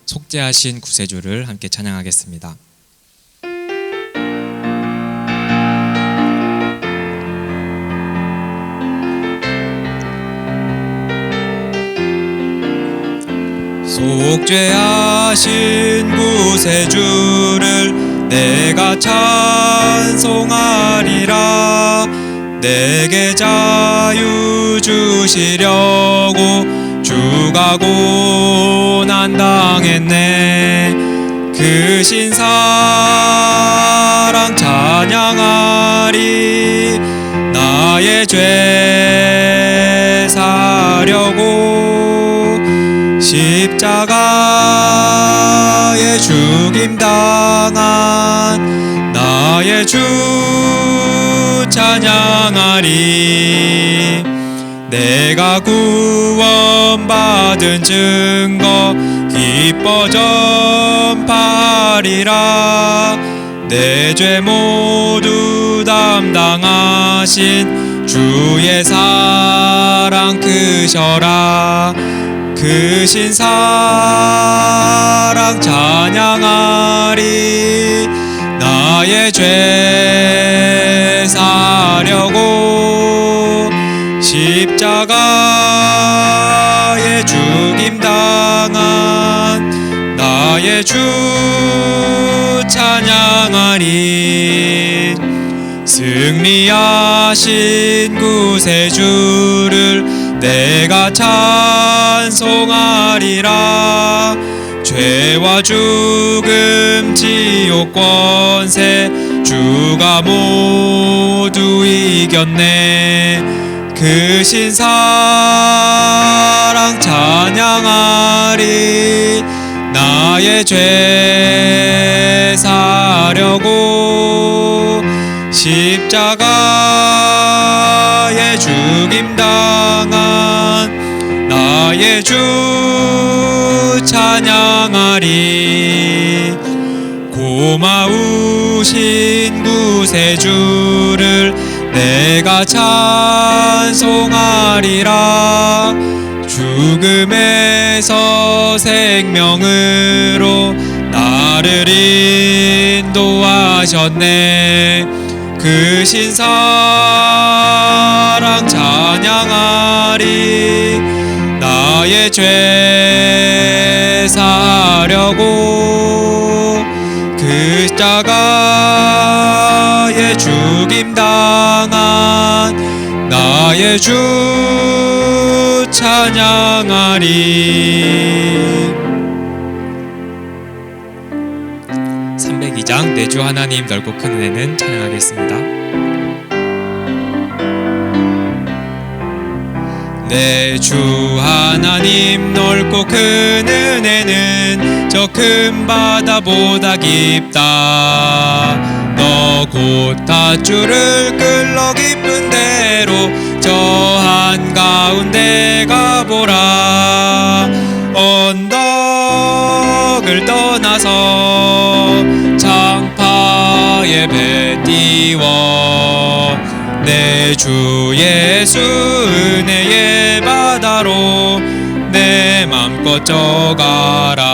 속죄하신 구세주를 함께 찬양하겠습니다. 속죄하신 구세주를 내가 찬송하리라. 내게 자유 주시려고 주가 고난당했네. 그 신사랑 찬양하리. 나의 죄 사려고 십자가에 죽임당한 나의 주 찬양하리. 내가 구원받은 증거 기뻐 전파하리라. 내 죄 모두 담당하신 주의 사랑 크셔라. 크신 사랑 찬양하리. 나의 죄 사려고 십자가에 죽임당한 나의 주 찬양하리. 승리하신 구세주를 내가 찬송하리라. 죄와 죽음 지옥 권세 주가 모두 이겼네. 크신 사랑 찬양하리. 나의 죄 사려고 십자가에 죽임당한 나의 주 찬양하리. 고마우신 구세주를 내가 찬송하리라. 죽음에서 생명으로 나를 인도하셨네. 크신 사랑 찬양하리. 나의 죄 사려고 그 십자가에 죽임당한 나의 주 찬양하리. 302장 내 주 하나님 넓고 큰 은혜는 찬양하겠습니다. 내 주 하나님 넓고 큰 은혜는 저 큰 바다보다 깊다. 너 곧 닷줄을 끌러 깊은 대로 저 한가운데 가보라. 언덕을 떠나서 창파에 배 띄워 내 주 예수 은혜의 바다로 내 맘껏 져가라.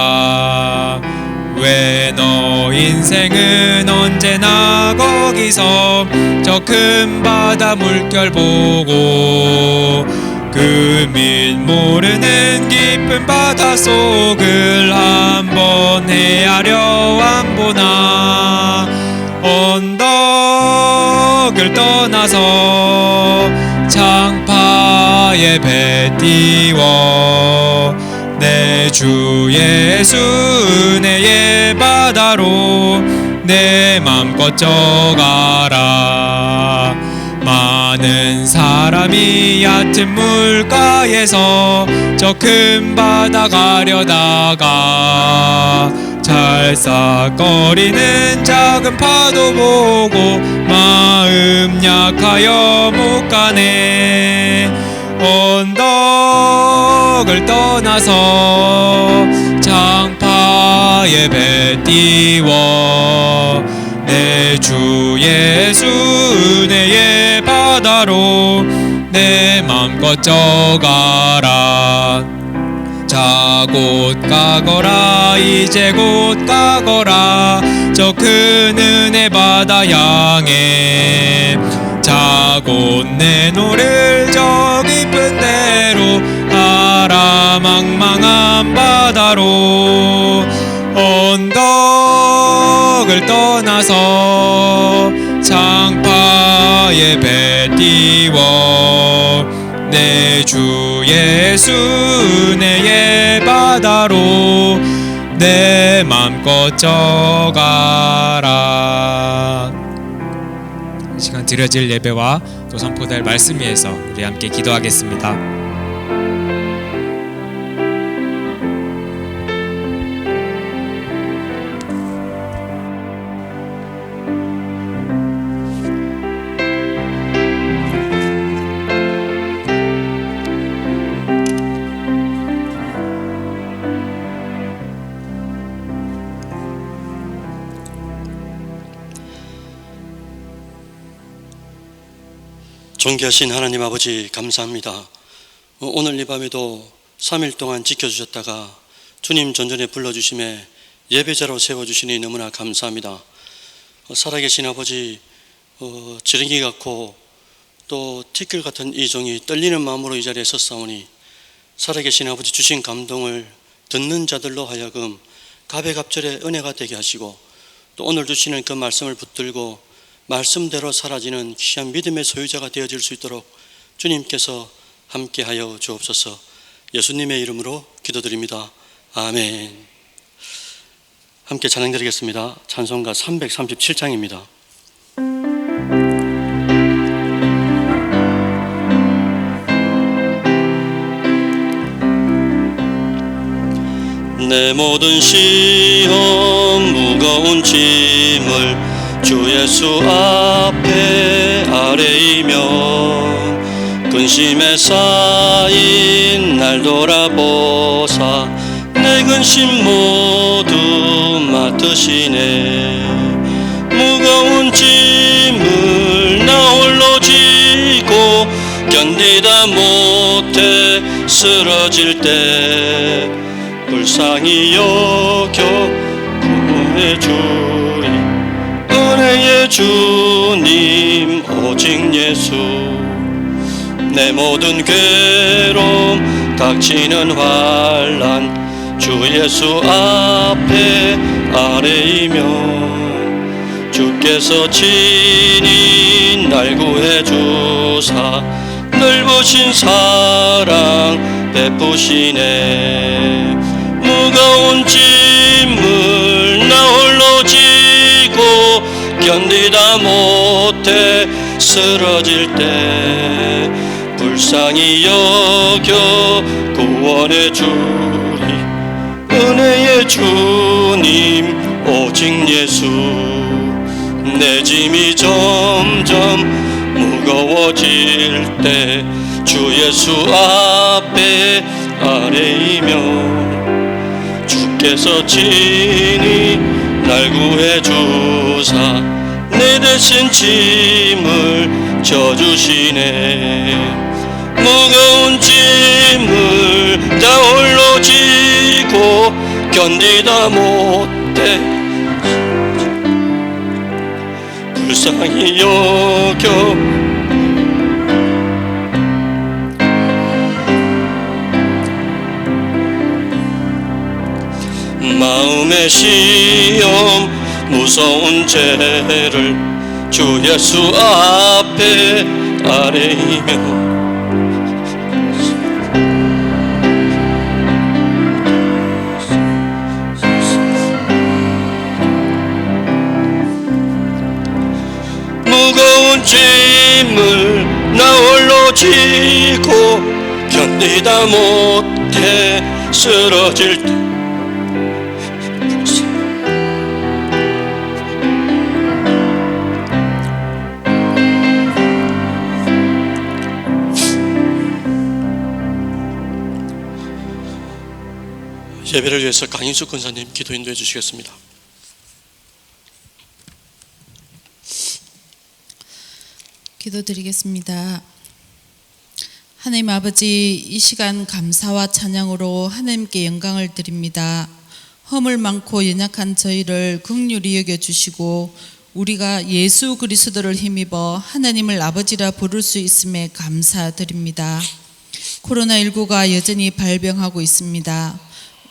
왜 너 인생은 언제나 거기서 저 큰 바다 물결 보고 그 밑 모르는 깊은 바닷속을 한번 헤아려 안 보나. 언덕을 떠나서 창파에 배 띄워 내 주 예수 은혜의 바다로 내 맘껏 져가라. 많은 사람이 얕은 물가에서 저 큰 바다 가려다가 찰싹거리는 작은 파도 보고 마음 약하여 못 가네. 언덕을 떠나서 창파에 배 띄워 내 주 예수 은혜의 바다로 내 맘껏 져가라. 자 곧 가거라 이제 곧 가거라 저 큰 은혜 바다 향해 자 곧 내노를 저 깊은 데로 하라 망망한 바다로 언덕을 떠나서 창파의 배 띄워 내 주 예수 은혜의 바다로 내 맘껏 져가라. 이 시간 드려질 예배와 또 선포될 말씀 위에서 우리 함께 기도하겠습니다. 존귀하신 하나님 아버지 감사합니다. 오늘 이 밤에도 3일 동안 지켜주셨다가 주님 전전에 불러주심에 예배자로 세워주시니 너무나 감사합니다. 살아계신 아버지, 지렁이 같고 또 티끌 같은 이 종이 떨리는 마음으로 이 자리에 섰사오니 살아계신 아버지 주신 감동을 듣는 자들로 하여금 갑의갑절의 은혜가 되게 하시고 또 오늘 주시는 그 말씀을 붙들고 말씀대로 사라지는 귀한 믿음의 소유자가 되어질 수 있도록 주님께서 함께하여 주옵소서. 예수님의 이름으로 기도드립니다. 아멘. 함께 찬양드리겠습니다. 찬송가 337장입니다. 내 모든 시험 무거운 짐을 주 예수 앞에 아뢰이면 근심에 쌓인 날 돌아보사 내 근심 모두 맡으시네. 무거운 짐을 나 홀로 지고 견디다 못해 쓰러질 때 불쌍히 여겨 구원해 주리. 은혜의 주님 오직 예수. 내 모든 괴로움 닥치는 환난 주 예수 앞에 아뢰이면 주께서 친히 날 구해 주사 넓으신 사랑 베푸시네. 무거운 짐을 나 홀로 지고 견디다 못해 쓰러질 때 불쌍히 여겨 구원해 주리. 은혜의 주님 오직 예수. 내 짐이 점점 무거워질 때 주 예수 앞에 아뢰이며 주께서 친히 날 구해 주사 내 대신 짐을 져주시네. 무거운 짐을 다 홀로 지고 견디다 못해 불쌍히 여겨 마음의 시험 무서운 죄를 주 예수 앞에 아뢰이며 무거운 짐을 나 홀로 지고 견디다 못해 쓰러질 때 예배를 위해서 강인숙 권사님 기도 인도해 주시겠습니다. 기도드리겠습니다. 하나님 아버지, 이 시간 감사와 찬양으로 하나님께 영광을 드립니다. 허물 많고 연약한 저희를 긍휼히 여겨주시고 우리가 예수 그리스도를 힘입어 하나님을 아버지라 부를 수 있음에 감사드립니다. 코로나19가 여전히 발병하고 있습니다.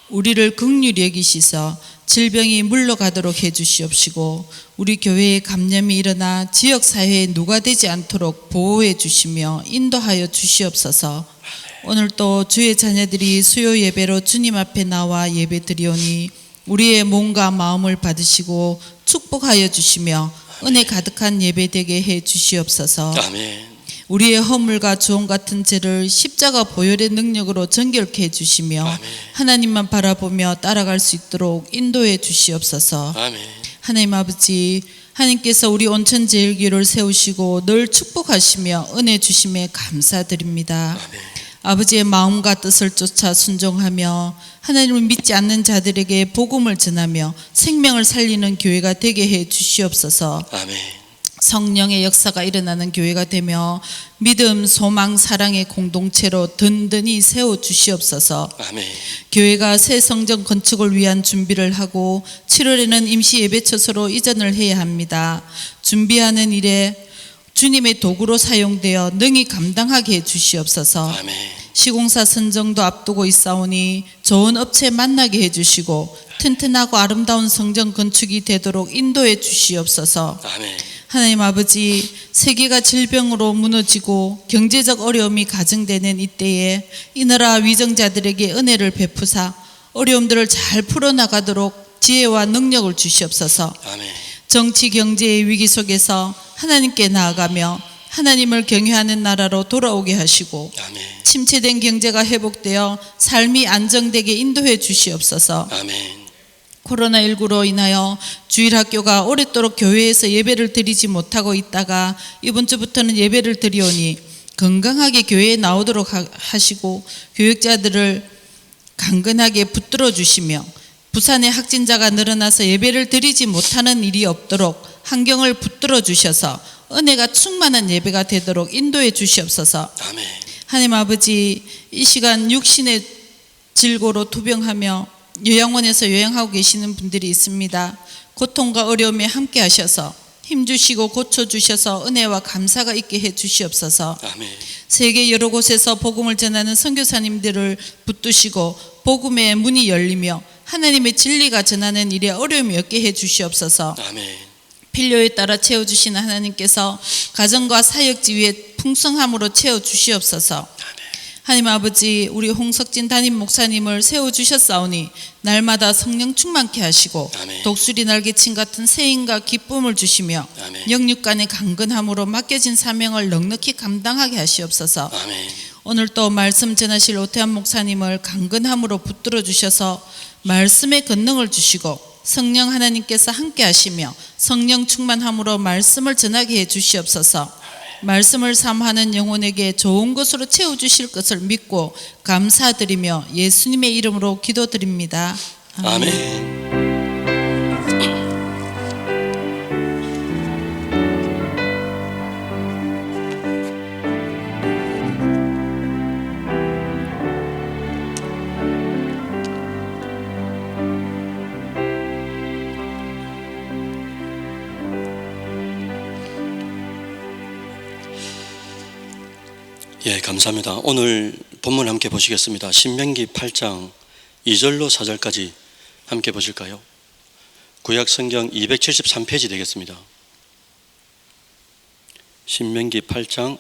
우리를 긍휼히 여기시서 질병이 물러가도록 해주시옵시고 우리 교회에 감염이 일어나 지역사회에 누가 되지 않도록 보호해 주시며 인도하여 주시옵소서. 오늘 또 주의 자녀들이 수요 예배로 주님 앞에 나와 예배 드리오니 우리의 몸과 마음을 받으시고 축복하여 주시며 은혜 가득한 예배 되게 해 주시옵소서. 아멘. 우리의 허물과 주홍 같은 죄를 십자가 보혈의 능력으로 정결케 해주시며 아멘. 하나님만 바라보며 따라갈 수 있도록 인도해 주시옵소서. 아멘. 하나님 아버지, 하나님께서 우리 온천제일교회를 세우시고 늘 축복하시며 은혜 주심에 감사드립니다. 아멘. 아버지의 마음과 뜻을 쫓아 순종하며 하나님을 믿지 않는 자들에게 복음을 전하며 생명을 살리는 교회가 되게 해 주시옵소서. 아멘. 성령의 역사가 일어나는 교회가 되며 믿음, 소망, 사랑의 공동체로 든든히 세워 주시옵소서. 아멘. 교회가 새 성전 건축을 위한 준비를 하고 7월에는 임시 예배처소로 이전을 해야 합니다. 준비하는 일에 주님의 도구로 사용되어 능히 감당하게 해 주시옵소서. 아멘. 시공사 선정도 앞두고 있사오니 좋은 업체 만나게 해주시고 튼튼하고 아름다운 성전 건축이 되도록 인도해 주시옵소서. 아멘. 하나님 아버지, 세계가 질병으로 무너지고 경제적 어려움이 가중되는 이때에 이 나라 위정자들에게 은혜를 베푸사 어려움들을 잘 풀어나가도록 지혜와 능력을 주시옵소서. 아멘. 정치 경제의 위기 속에서 하나님께 나아가며 하나님을 경외하는 나라로 돌아오게 하시고 아멘. 침체된 경제가 회복되어 삶이 안정되게 인도해 주시옵소서. 아멘. 코로나19로 인하여 주일학교가 오랫도록 교회에서 예배를 드리지 못하고 있다가 이번 주부터는 예배를 드리오니 건강하게 교회에 나오도록 하시고 교육자들을 강건하게 붙들어 주시며 부산의 확진자가 늘어나서 예배를 드리지 못하는 일이 없도록 환경을 붙들어 주셔서 은혜가 충만한 예배가 되도록 인도해 주시옵소서. 아멘. 하나님 아버지, 이 시간 육신의 질고로 투병하며 요양원에서 요양하고 계시는 분들이 있습니다. 고통과 어려움에 함께 하셔서 힘주시고 고쳐주셔서 은혜와 감사가 있게 해 주시옵소서. 아멘. 세계 여러 곳에서 복음을 전하는 선교사님들을 붙드시고 복음의 문이 열리며 하나님의 진리가 전하는 일에 어려움이 없게 해 주시옵소서. 아멘. 필요에 따라 채워주시는 하나님께서 가정과 사역 지위에 풍성함으로 채워주시옵소서. 하나님 아버지, 우리 홍석진 담임 목사님을 세워주셨사오니 날마다 성령 충만케 하시고 아멘. 독수리 날개친 같은 세임과 기쁨을 주시며 아멘. 영육간의 강건함으로 맡겨진 사명을 넉넉히 감당하게 하시옵소서. 아멘. 오늘 또 말씀 전하실 오태환 목사님을 강건함으로 붙들어 주셔서 말씀의 권능을 주시고 성령 하나님께서 함께 하시며 성령 충만함으로 말씀을 전하게 해 주시옵소서. 말씀을 삼하는 영혼에게 좋은 것으로 채워주실 것을 믿고 감사드리며 예수님의 이름으로 기도드립니다. 아멘. 예, 감사합니다. 오늘 본문 함께 보시겠습니다. 신명기 8장 2절로 4절까지 함께 보실까요? 구약 성경 273페이지 되겠습니다. 신명기 8장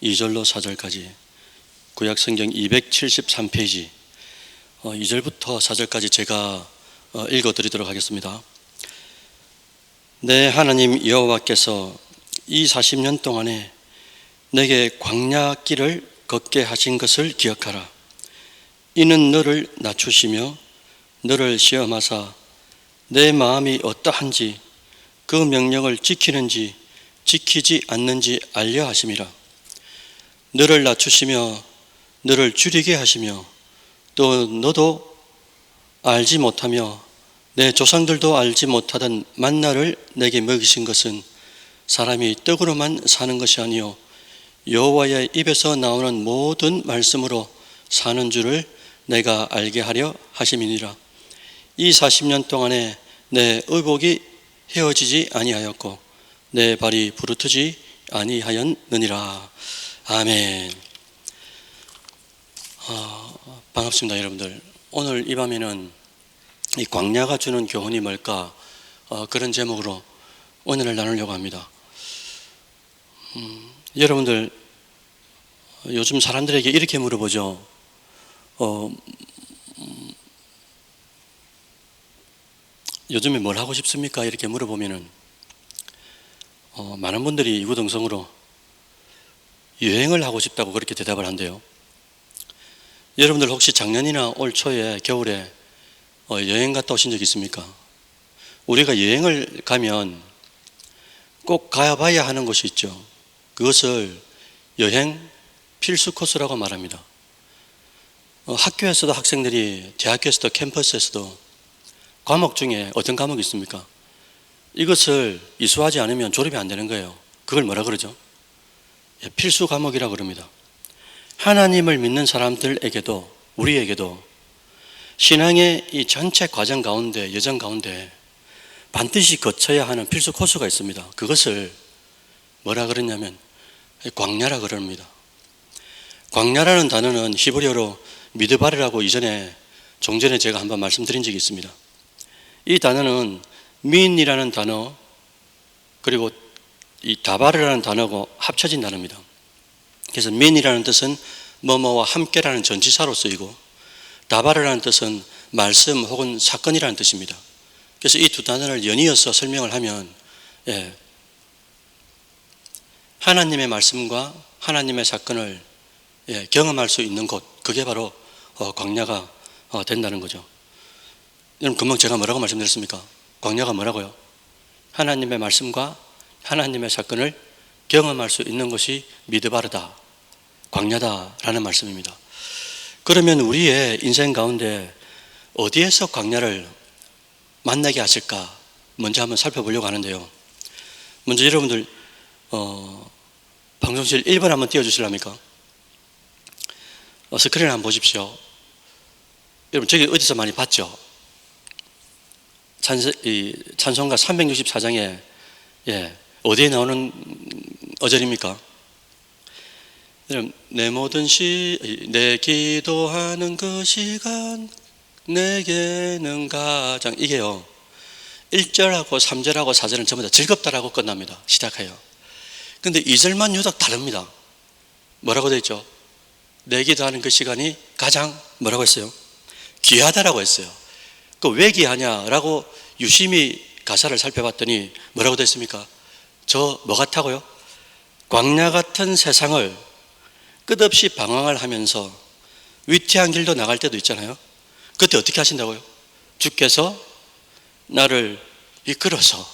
2절로 4절까지 구약 성경 273페이지 2절부터 4절까지 제가 읽어드리도록 하겠습니다. 내 하나님 여호와께서 이 40년 동안에 내게 광야 길을 걷게 하신 것을 기억하라. 이는 너를 낮추시며 너를 시험하사 내 마음이 어떠한지 그 명령을 지키는지 지키지 않는지 알려 하심이라. 너를 낮추시며 너를 줄이게 하시며 또 너도 알지 못하며 내 조상들도 알지 못하던 만나를 내게 먹이신 것은 사람이 떡으로만 사는 것이 아니요 여호와의 입에서 나오는 모든 말씀으로 사는 줄을 내가 알게 하려 하심이니라. 이 40년 동안에 내 의복이 헤어지지 아니하였고 내 발이 부르트지 아니하였느니라. 아멘. 반갑습니다, 여러분들. 오늘 이 밤에는 이 광야가 주는 교훈이 뭘까, 그런 제목으로 은혜를 나누려고 합니다. 여러분들, 요즘 사람들에게 이렇게 물어보죠. 요즘에 뭘 하고 싶습니까? 이렇게 물어보면은 많은 분들이 이구동성으로 여행을 하고 싶다고 그렇게 대답을 한대요. 여러분들 혹시 작년이나 올 초에 겨울에 여행 갔다 오신 적 있습니까? 우리가 여행을 가면 꼭 가봐야 하는 곳이 있죠. 그것을 여행 필수 코스라고 말합니다. 학교에서도 학생들이, 대학교에서도, 캠퍼스에서도 과목 중에 어떤 과목이 있습니까? 이것을 이수하지 않으면 졸업이 안 되는 거예요. 그걸 뭐라 그러죠? 필수 과목이라고 그럽니다. 하나님을 믿는 사람들에게도, 우리에게도 신앙의 이 전체 과정 가운데, 여정 가운데 반드시 거쳐야 하는 필수 코스가 있습니다. 그것을 뭐라 그러냐면 광야라 그럽니다. 광야라는 단어는 히브리어로 미드바르라고 이전에 종전에 제가 한번 말씀드린 적이 있습니다. 이 단어는 민이라는 단어 그리고 이 다바르라는 단어가 합쳐진 단어입니다. 그래서 민이라는 뜻은 뭐뭐와 함께라는 전치사로 쓰이고 다바르라는 뜻은 말씀 혹은 사건이라는 뜻입니다. 그래서 이 두 단어를 연이어서 설명을 하면 하나님의 말씀과 하나님의 사건을 경험할 수 있는 곳, 그게 바로 광야가 된다는 거죠. 여러분, 금방 제가 뭐라고 말씀드렸습니까? 광야가 뭐라고요? 하나님의 말씀과 하나님의 사건을 경험할 수 있는 것이 미드바르다, 광야다라는 말씀입니다. 그러면 우리의 인생 가운데 어디에서 광야를 만나게 하실까? 먼저 한번 살펴보려고 하는데요. 먼저 여러분들 방송실 1번 한번 띄워주실랍니까? 스크린 한번 보십시오. 여러분, 저기 어디서 많이 봤죠? 찬송가 364장에 어디에 나오는 어절입니까? 여러분, 내 모든 내 기도하는 그 시간 내게는 가장, 이게요 1절하고 3절하고 4절은 전부 다 즐겁다라고 끝납니다. 시작해요. 근데 2절만 유독 다릅니다. 뭐라고 되어 있죠? 내 기도하는 그 시간이 가장 뭐라고 했어요? 귀하다라고 했어요. 그 왜 귀하냐라고 유심히 가사를 살펴봤더니 뭐라고 됐습니까? 저 뭐 같다고요? 광야 같은 세상을 끝없이 방황을 하면서 위태한 길도 나갈 때도 있잖아요. 그때 어떻게 하신다고요? 주께서 나를 이끌어서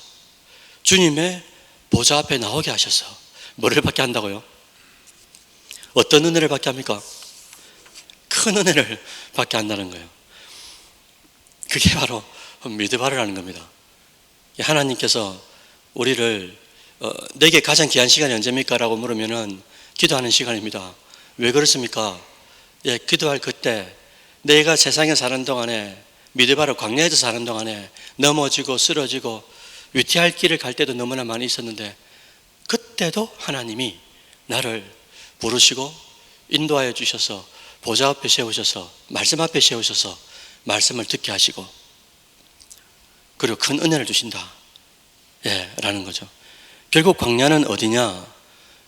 주님의 보좌 앞에 나오게 하셔서 뭐를 받게 한다고요? 어떤 은혜를 받게 합니까? 큰 은혜를 받게 한다는 거예요. 그게 바로 미드바르라는 겁니다. 하나님께서 우리를 내게 가장 귀한 시간이 언제입니까? 라고 물으면은 기도하는 시간입니다. 왜 그렇습니까? 기도할 그때 내가 세상에 사는 동안에, 미드바르 광야에서 사는 동안에 넘어지고 쓰러지고 위태할 길을 갈 때도 너무나 많이 있었는데 그때도 하나님이 나를 부르시고 인도하여 주셔서 보좌 앞에 세우셔서 말씀 앞에 세우셔서 말씀을 듣게 하시고 그리고 큰 은혜를 주신다 라는 거죠. 결국 광야는 어디냐?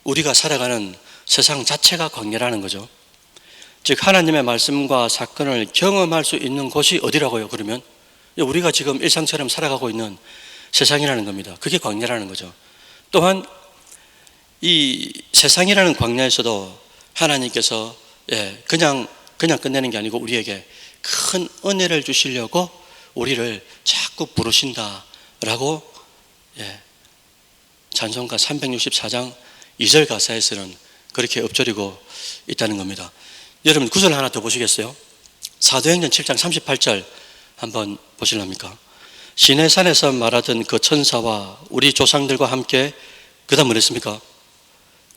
우리가 살아가는 세상 자체가 광야라는 거죠. 즉 하나님의 말씀과 사건을 경험할 수 있는 곳이 어디라고요? 그러면 우리가 지금 일상처럼 살아가고 있는 세상이라는 겁니다. 그게 광야라는 거죠. 또한 이 세상이라는 광야에서도 하나님께서 그냥 끝내는 게 아니고 우리에게 큰 은혜를 주시려고 우리를 자꾸 부르신다라고 찬송가 364장 2절 가사에서는 그렇게 읊조리고 있다는 겁니다. 여러분 구절 하나 더 보시겠어요? 사도행전 7장 38절 한번 보실랍니까? 시내산에서 말하던 그 천사와 우리 조상들과 함께 그 다음 뭐 했습니까?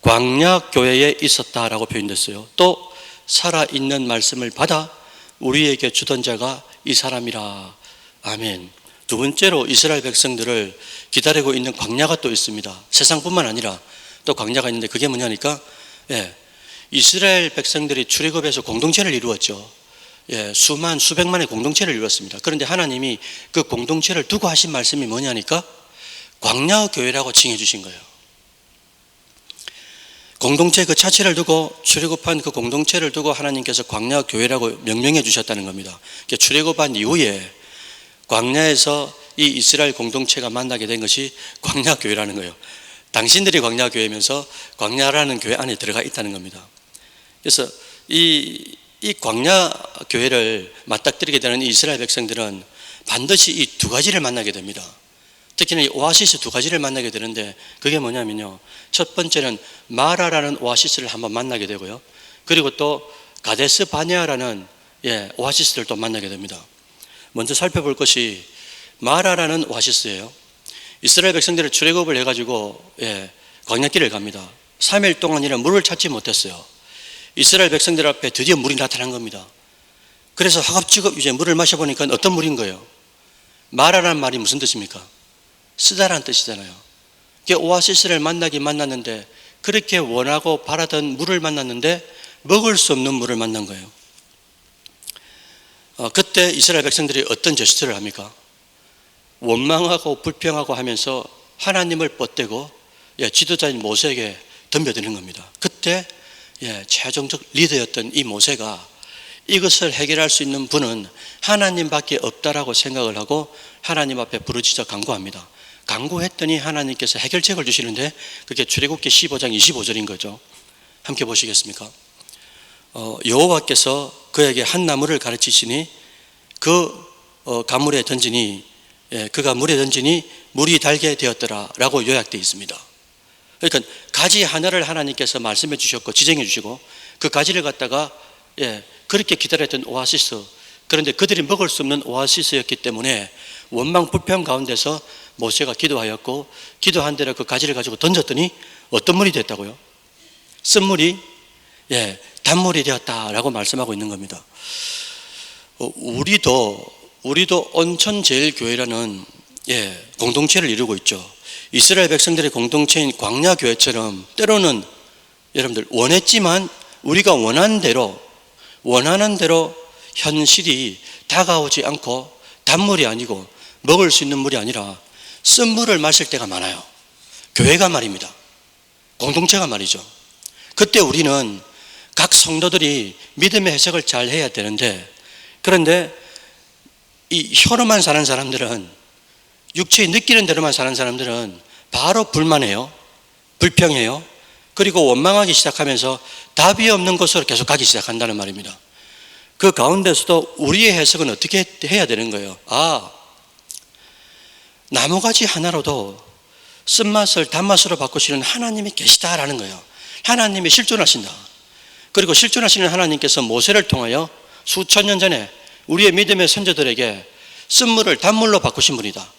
광야 교회에 있었다라고 표현됐어요. 또 살아있는 말씀을 받아 우리에게 주던 자가 이 사람이라. 아멘. 두 번째로 이스라엘 백성들을 기다리고 있는 광야가 또 있습니다. 세상뿐만 아니라 또 광야가 있는데 그게 뭐냐니까, 이스라엘 백성들이 출애굽에서 공동체를 이루었죠. 수백만의 공동체를 이루었습니다. 그런데 하나님이 그 공동체를 두고 하신 말씀이 뭐냐니까 광야 교회라고 칭해 주신 거예요. 공동체 그 자체를 두고, 출애굽한 그 공동체를 두고 하나님께서 광야 교회라고 명명해 주셨다는 겁니다. 출애굽한 이후에 광야에서 이 이스라엘 공동체가 만나게 된 것이 광야 교회라는 거예요. 당신들이 광야 교회면서 광야라는 교회 안에 들어가 있다는 겁니다. 그래서 이 광야 교회를 맞닥뜨리게 되는 이 이스라엘 백성들은 반드시 이 두 가지를 만나게 됩니다. 특히나 이 오아시스 두 가지를 만나게 되는데 그게 뭐냐면요, 첫 번째는 마라라는 오아시스를 한번 만나게 되고요, 그리고 또 가데스 바네아라는 오아시스를 또 만나게 됩니다. 먼저 살펴볼 것이 마라라는 오아시스예요. 이스라엘 백성들이 출애굽을 해가지고 광야길을 갑니다. 3일 동안이나 물을 찾지 못했어요. 이스라엘 백성들 앞에 드디어 물이 나타난 겁니다. 그래서 허겁지겁 이제 물을 마셔보니까 어떤 물인 거예요? 마라라는 말이 무슨 뜻입니까? 쓰다라는 뜻이잖아요. 오아시스를 만났는데 그렇게 원하고 바라던 물을 만났는데 먹을 수 없는 물을 만난 거예요. 그때 이스라엘 백성들이 어떤 제스처를 합니까? 원망하고 불평하고 하면서 하나님을 뻗대고 지도자인 모세에게 덤벼드는 겁니다. 그때 최종적 리더였던 이 모세가 이것을 해결할 수 있는 분은 하나님밖에 없다라고 생각을 하고 하나님 앞에 부르짖어 간구합니다. 간구했더니 하나님께서 해결책을 주시는데 그게 출애굽기 15장 25절인 거죠. 함께 보시겠습니까? 여호와께서 그에게 한 나무를 가르치시니 가물에 던지니 그가 물에 던지니 물이 달게 되었더라 라고 요약되어 있습니다. 그러니까 가지 하나를 하나님께서 말씀해 주셨고 지정해 주시고 그 가지를 갖다가 그렇게 기다렸던 오아시스, 그런데 그들이 먹을 수 없는 오아시스였기 때문에 원망 불평 가운데서 모세가 기도하였고 기도한 대로 그 가지를 가지고 던졌더니 어떤 물이 됐다고요? 쓴물이 단물이 되었다라고 말씀하고 있는 겁니다. 우리도 온천제일교회라는 공동체를 이루고 있죠. 이스라엘 백성들의 공동체인 광야교회처럼 때로는 여러분들 원했지만 우리가 원하는 대로 현실이 다가오지 않고 단물이 아니고 먹을 수 있는 물이 아니라 쓴물을 마실 때가 많아요. 교회가 말입니다. 공동체가 말이죠. 그때 우리는 각 성도들이 믿음의 해석을 잘 해야 되는데, 그런데 이 혀로만 사는 사람들은, 육체에 느끼는 대로만 사는 사람들은 바로 불만해요. 불평해요. 그리고 원망하기 시작하면서 답이 없는 곳으로 계속 가기 시작한다는 말입니다. 그 가운데서도 우리의 해석은 어떻게 해야 되는 거예요? 나무가지 하나로도 쓴맛을 단맛으로 바꾸시는 하나님이 계시다라는 거예요. 하나님이 실존하신다. 그리고 실존하시는 하나님께서 모세를 통하여 수천 년 전에 우리의 믿음의 선조들에게 쓴물을 단물로 바꾸신 분이다.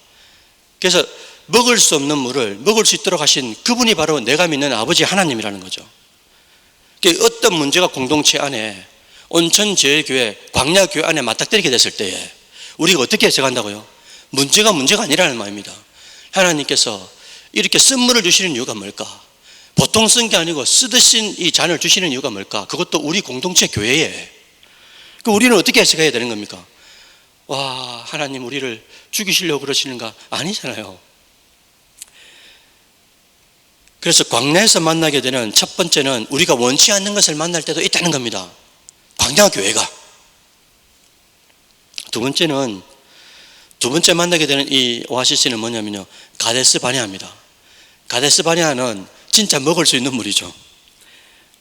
그래서 먹을 수 없는 물을 먹을 수 있도록 하신 그분이 바로 내가 믿는 아버지 하나님이라는 거죠. 어떤 문제가 공동체 안에, 온천제일교회, 광야교회 안에 맞닥뜨리게 됐을 때에 우리가 어떻게 해석한다고요? 문제가 아니라는 말입니다. 하나님께서 이렇게 쓴물을 주시는 이유가 뭘까? 보통 쓴 게 아니고 쓰듯이 이 잔을 주시는 이유가 뭘까? 그것도 우리 공동체 교회에. 우리는 어떻게 해석해야 되는 겁니까? 하나님 우리를 죽이시려고 그러시는가? 아니잖아요. 그래서 광야에서 만나게 되는 첫 번째는 우리가 원치 않는 것을 만날 때도 있다는 겁니다. 광야교회가. 두 번째 만나게 되는 이 오아시스는 뭐냐면요, 가데스 바네아입니다. 가데스 바네아는 진짜 먹을 수 있는 물이죠.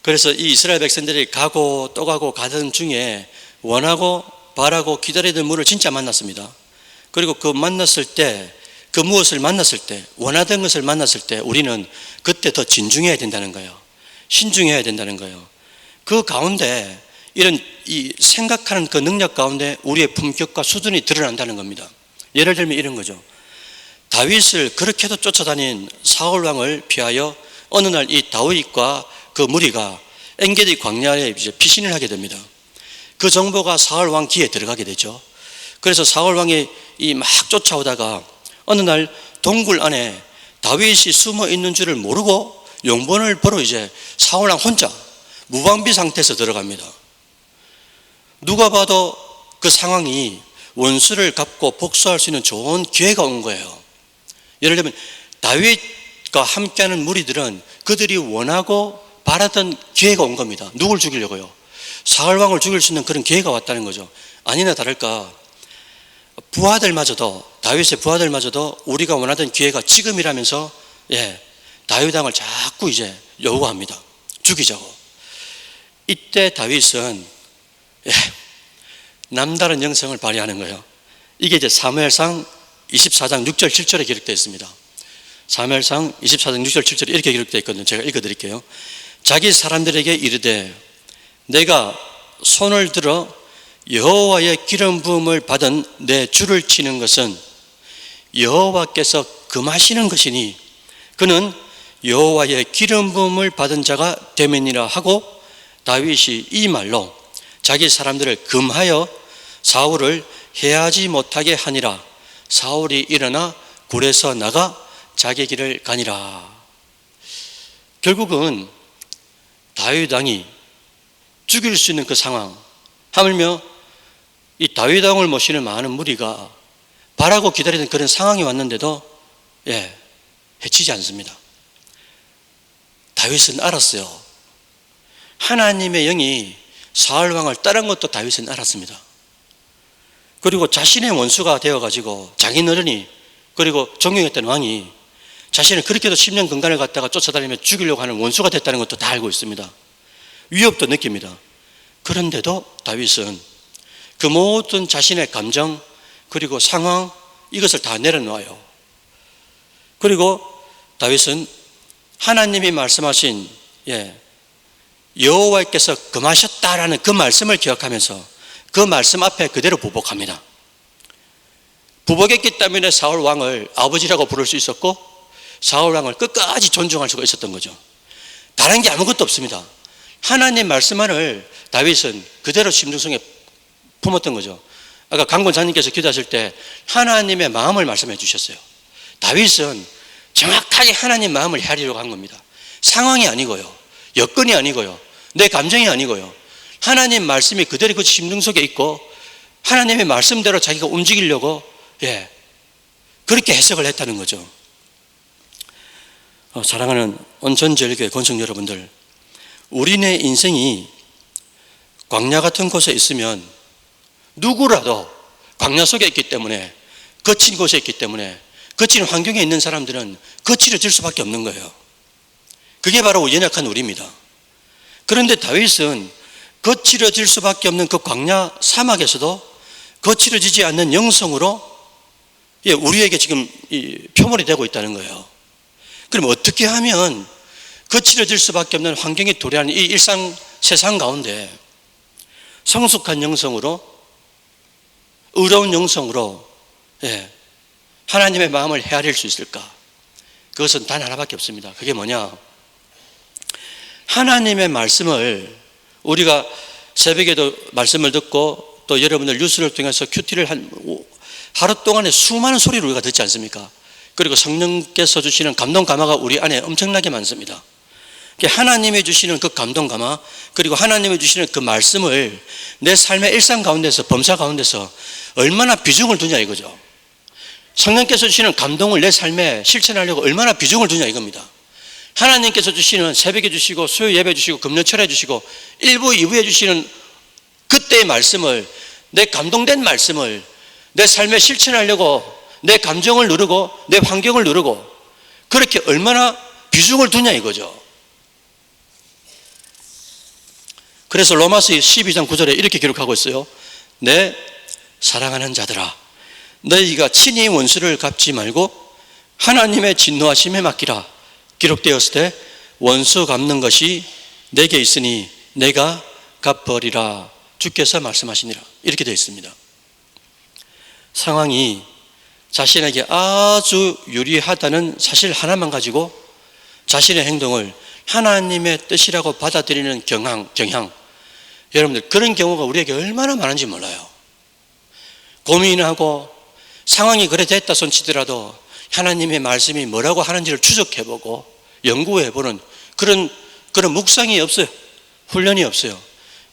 그래서 이 이스라엘 백성들이 가고 또 가고 가던 중에 원하고 바라고 기다리던 물을 진짜 만났습니다. 그리고 그 무엇을 만났을 때, 원하던 것을 만났을 때 우리는 그때 더 진중해야 된다는 거예요. 신중해야 된다는 거예요. 그 가운데 이런 이 생각하는 그 능력 가운데 우리의 품격과 수준이 드러난다는 겁니다. 예를 들면 이런 거죠. 다윗을 그렇게도 쫓아다닌 사울 왕을 피하여 어느 날 이 다윗과 그 무리가 엔게디 광야에 이제 피신을 하게 됩니다. 그 정보가 사울 왕 귀에 들어가게 되죠. 그래서 사울 왕이 막 쫓아오다가 어느 날 동굴 안에 다윗이 숨어 있는 줄을 모르고 용본을 보러 이제 사울 왕 혼자 무방비 상태에서 들어갑니다. 누가 봐도 그 상황이 원수를 갚고 복수할 수 있는 좋은 기회가 온 거예요. 예를 들면 다윗과 함께하는 무리들은 그들이 원하고 바라던 기회가 온 겁니다. 누굴 죽이려고요? 사울 왕을 죽일 수 있는 그런 기회가 왔다는 거죠. 아니나 다를까 부하들마저도, 다윗의 부하들마저도 우리가 원하던 기회가 지금이라면서 다윗 왕을 자꾸 이제 요구합니다. 죽이자고. 이때 다윗은 남다른 영성을 발휘하는 거예요. 이게 이제 사무엘상 24장 6절 7절에 기록되어 있습니다. 사무엘상 24장 6절 7절에 이렇게 기록되어 있거든요. 제가 읽어드릴게요. 자기 사람들에게 이르되 내가 손을 들어 여호와의 기름 부음을 받은 내 줄을 치는 것은 여호와께서 금하시는 것이니 그는 여호와의 기름 부음을 받은 자가 됨이니라 하고 다윗이 이 말로 자기 사람들을 금하여 사울을 해하지 못하게 하니라. 사울이 일어나 굴에서 나가 자기 길을 가니라. 결국은 다윗 왕이 죽일 수 있는 그 상황, 하물며 이 다윗 왕을 모시는 많은 무리가 바라고 기다리는 그런 상황이 왔는데도 해치지 않습니다. 다윗은 알았어요. 하나님의 영이 사울 왕을 따른 것도 다윗은 알았습니다. 그리고 자신의 원수가 되어가지고 장인어른이 그리고 존경했던 왕이 자신을 그렇게도 10년 근간을 갖다가 쫓아다니며 죽이려고 하는 원수가 됐다는 것도 다 알고 있습니다. 위협도 느낍니다. 그런데도 다윗은 그 모든 자신의 감정 그리고 상황 이것을 다 내려놓아요. 그리고 다윗은 하나님이 말씀하신 여호와께서 금하셨다라는 그 말씀을 기억하면서 그 말씀 앞에 그대로 부복합니다. 부복했기 때문에 사울 왕을 아버지라고 부를 수 있었고 사울 왕을 끝까지 존중할 수가 있었던 거죠. 다른 게 아무것도 없습니다. 하나님 말씀만을 다윗은 그대로 심중성에 품었던 거죠. 아까 강 권사님께서 기도하실 때 하나님의 마음을 말씀해 주셨어요. 다윗은 정확하게 하나님 마음을 헤아리려고 한 겁니다. 상황이 아니고요, 여건이 아니고요, 내 감정이 아니고요, 하나님 말씀이 그대로 그 심중 속에 있고 하나님의 말씀대로 자기가 움직이려고 그렇게 해석을 했다는 거죠. 사랑하는 온전절교회 권성 여러분들, 우리네 인생이 광야 같은 곳에 있으면 누구라도 광야 속에 있기 때문에, 거친 곳에 있기 때문에, 거친 환경에 있는 사람들은 거칠어질 수밖에 없는 거예요. 그게 바로 연약한 우리입니다. 그런데 다윗은 거칠어질 수밖에 없는 그 광야 사막에서도 거칠어지지 않는 영성으로 우리에게 지금 표본이 되고 있다는 거예요. 그럼 어떻게 하면 거칠어질 수밖에 없는 환경에 도래하는 이 일상 세상 가운데 성숙한 영성으로, 의로운 영성으로 하나님의 마음을 헤아릴 수 있을까? 그것은 단 하나밖에 없습니다. 그게 뭐냐? 하나님의 말씀을 우리가 새벽에도 말씀을 듣고 또 여러분들 뉴스를 통해서 큐티를 하루 동안에 수많은 소리를 우리가 듣지 않습니까? 그리고 성령께서 주시는 감동 감화가 우리 안에 엄청나게 많습니다. 하나님이 주시는 그 감동 감화, 그리고 하나님이 주시는 그 말씀을 내 삶의 일상 가운데서, 범사 가운데서 얼마나 비중을 두냐 이거죠. 성령께서 주시는 감동을 내 삶에 실천하려고 얼마나 비중을 두냐 이겁니다. 하나님께서 주시는 새벽에 주시고 수요 예배 주시고 금요철에 주시고 1부 2부에 주시는 그때의 말씀을, 내 감동된 말씀을 내 삶에 실천하려고 내 감정을 누르고 내 환경을 누르고 그렇게 얼마나 비중을 두냐 이거죠. 그래서 로마서 12장 9절에 이렇게 기록하고 있어요. 내 사랑하는 자들아, 너희가 친히 원수를 갚지 말고 하나님의 진노하심에 맡기라. 기록되었을 때 원수 갚는 것이 내게 있으니 내가 갚으리라. 주께서 말씀하시니라. 이렇게 되어 있습니다. 상황이 자신에게 아주 유리하다는 사실 하나만 가지고 자신의 행동을 하나님의 뜻이라고 받아들이는 경향. 여러분들, 그런 경우가 우리에게 얼마나 많은지 몰라요. 고민하고 상황이 그래 됐다 손치더라도 하나님의 말씀이 뭐라고 하는지를 추적해보고 연구해보는 그런 묵상이 없어요. 훈련이 없어요.